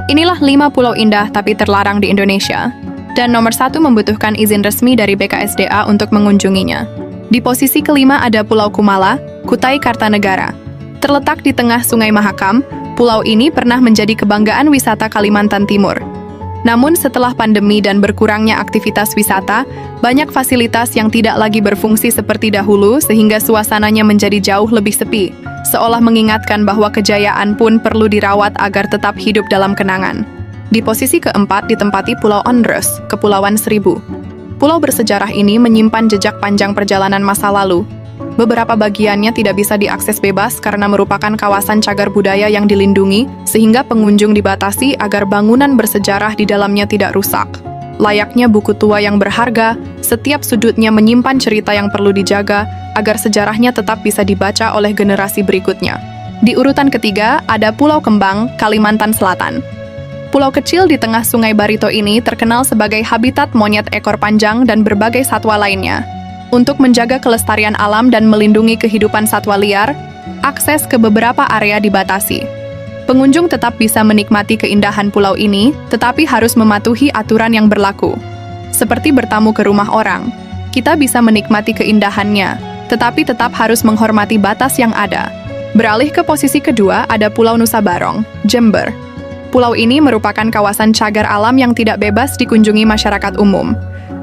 Inilah 5 pulau indah tapi terlarang di Indonesia. Dan nomor 1 membutuhkan izin resmi dari BKSDA untuk mengunjunginya. Di posisi kelima ada Pulau Kumala, Kutai Kartanegara. Terletak di tengah Sungai Mahakam, pulau ini pernah menjadi kebanggaan wisata Kalimantan Timur. Namun setelah pandemi dan berkurangnya aktivitas wisata, banyak fasilitas yang tidak lagi berfungsi seperti dahulu sehingga suasananya menjadi jauh lebih sepi, seolah mengingatkan bahwa kejayaan pun perlu dirawat agar tetap hidup dalam kenangan. Di posisi keempat ditempati Pulau Ondros, Kepulauan Seribu. Pulau bersejarah ini menyimpan jejak panjang perjalanan masa lalu. Beberapa bagiannya tidak bisa diakses bebas karena merupakan kawasan cagar budaya yang dilindungi, sehingga pengunjung dibatasi agar bangunan bersejarah di dalamnya tidak rusak. Layaknya buku tua yang berharga, setiap sudutnya menyimpan cerita yang perlu dijaga agar sejarahnya tetap bisa dibaca oleh generasi berikutnya. Di urutan ketiga ada Pulau Kembang, Kalimantan Selatan. Pulau kecil di tengah Sungai Barito ini terkenal sebagai habitat monyet ekor panjang dan berbagai satwa lainnya. Untuk menjaga kelestarian alam dan melindungi kehidupan satwa liar, akses ke beberapa area dibatasi. Pengunjung tetap bisa menikmati keindahan pulau ini, tetapi harus mematuhi aturan yang berlaku. Seperti bertamu ke rumah orang, kita bisa menikmati keindahannya, tetapi tetap harus menghormati batas yang ada. Beralih ke posisi kedua ada Pulau Nusa Barong, Jember. Pulau ini merupakan kawasan cagar alam yang tidak bebas dikunjungi masyarakat umum.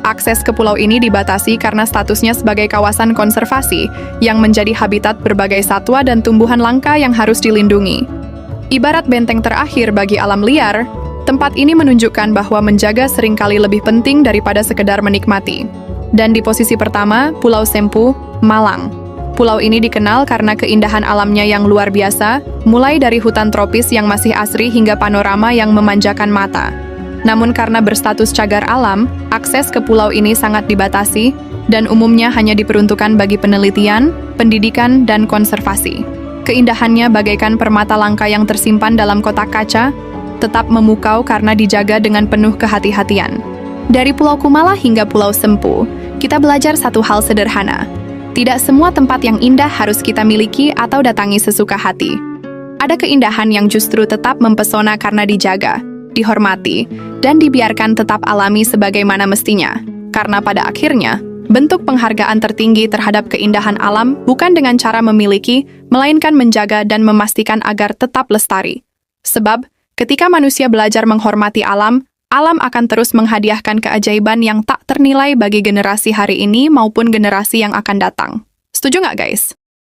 Akses ke pulau ini dibatasi karena statusnya sebagai kawasan konservasi yang menjadi habitat berbagai satwa dan tumbuhan langka yang harus dilindungi. Ibarat benteng terakhir bagi alam liar, tempat ini menunjukkan bahwa menjaga seringkali lebih penting daripada sekedar menikmati. Dan di posisi pertama, Pulau Sempu, Malang. Pulau ini dikenal karena keindahan alamnya yang luar biasa, mulai dari hutan tropis yang masih asri hingga panorama yang memanjakan mata. Namun karena berstatus cagar alam, akses ke pulau ini sangat dibatasi, dan umumnya hanya diperuntukkan bagi penelitian, pendidikan, dan konservasi. Keindahannya bagaikan permata langka yang tersimpan dalam kotak kaca, tetap memukau karena dijaga dengan penuh kehati-hatian. Dari Pulau Kumala hingga Pulau Sempu, kita belajar satu hal sederhana. Tidak semua tempat yang indah harus kita miliki atau datangi sesuka hati. Ada keindahan yang justru tetap mempesona karena dijaga, dihormati, dan dibiarkan tetap alami sebagaimana mestinya. Karena pada akhirnya, bentuk penghargaan tertinggi terhadap keindahan alam bukan dengan cara memiliki, melainkan menjaga dan memastikan agar tetap lestari. Sebab, ketika manusia belajar menghormati alam, alam akan terus menghadiahkan keajaiban yang tak ternilai bagi generasi hari ini maupun generasi yang akan datang. Setuju nggak, guys?